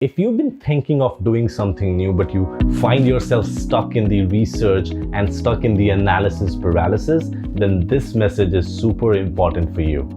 If you've been thinking of doing something new, but you find yourself stuck in the research and stuck in the analysis paralysis, then this message is super important for you.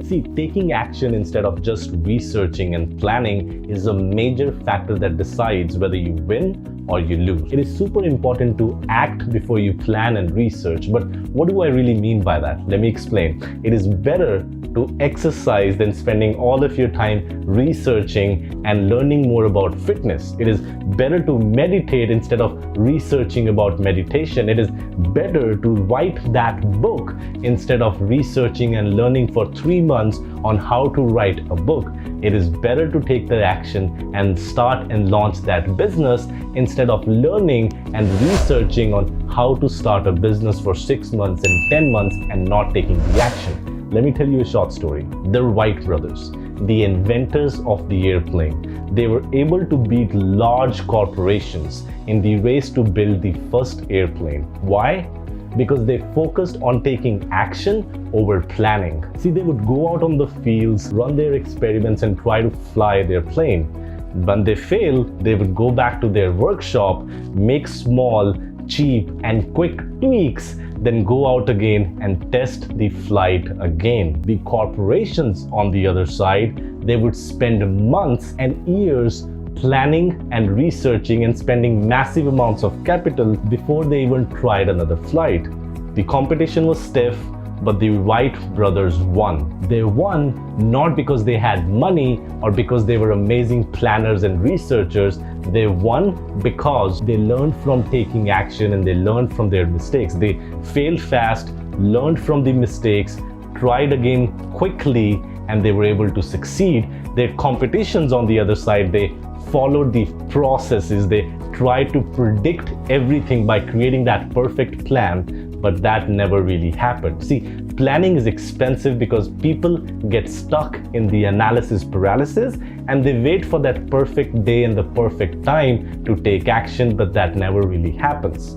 See, taking action instead of just researching and planning is a major factor that decides whether you win or you lose. It is super important to act before you plan and research. But what do I really mean by that? Let me explain. It is better to exercise than spending all of your time researching and learning more about fitness. It is better to meditate instead of researching about meditation. It is better to write that book instead of researching and learning for 3 months on how to write a book. It is better to take the action and start and launch that business instead of learning and researching on how to start a business for 6 months and 10 months and not taking the action. Let me tell you a short story. The Wright Brothers, the inventors of the airplane, they were able to beat large corporations in the race to build the first airplane. Why? Because they focused on taking action over planning. See, they would go out on the fields, run their experiments and try to fly their plane. When they fail, they would go back to their workshop, make small, cheap and quick tweaks, then go out again and test the flight again. The corporations, on the other side, they would spend months and years planning and researching and spending massive amounts of capital before they even tried another flight. The competition was stiff, but the Wright brothers won. They won not because they had money or because they were amazing planners and researchers. They won because they learned from taking action and they learned from their mistakes. They failed fast, learned from the mistakes, tried again quickly, and they were able to succeed. Their competitions, on the other side, they followed the processes. They tried to predict everything by creating that perfect plan, but that never really happened. See, planning is expensive because people get stuck in the analysis paralysis and they wait for that perfect day and the perfect time to take action, but that never really happens.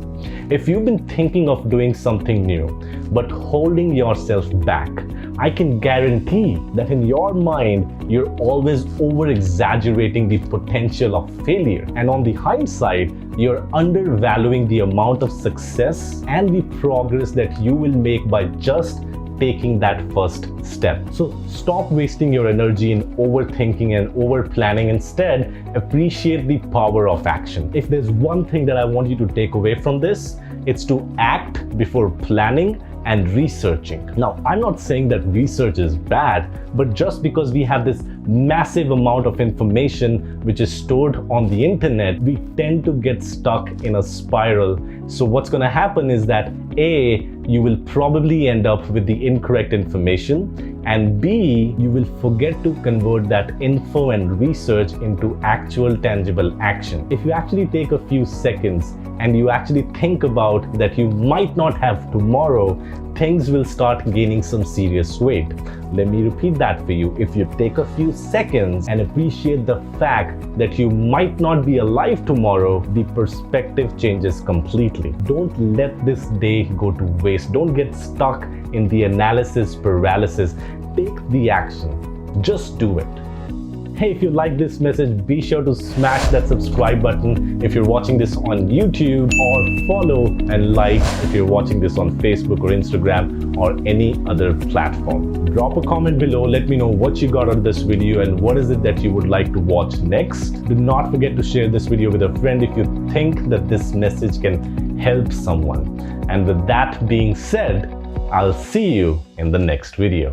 If you've been thinking of doing something new, but holding yourself back, I can guarantee that in your mind, you're always over-exaggerating the potential of failure. And on the hindsight, you're undervaluing the amount of success and the progress that you will make by just taking that first step. So stop wasting your energy in overthinking and over-planning. Instead, appreciate the power of action. If there's one thing that I want you to take away from this, it's to act before planning and researching. Now, I'm not saying that research is bad, but just because we have this massive amount of information which is stored on the internet, we tend to get stuck in a spiral. So what's going to happen is that A, you will probably end up with the incorrect information, and B, you will forget to convert that info and research into actual tangible action. If you actually take a few seconds and you actually think about that you might not have tomorrow, things will start gaining some serious weight. Let me repeat that for you. If you take a few seconds and appreciate the fact that you might not be alive tomorrow, the perspective changes completely. Don't let this day go to waste. Don't get stuck in the analysis paralysis. Take the action. Just do it. Hey, if you like this message, be sure to smash that subscribe button if you're watching this on YouTube, or follow and like if you're watching this on Facebook or Instagram or any other platform. Drop a comment below. Let me know what you got out of this video and what is it that you would like to watch next. Do not forget to share this video with a friend if you think that this message can help someone. And with that being said, I'll see you in the next video.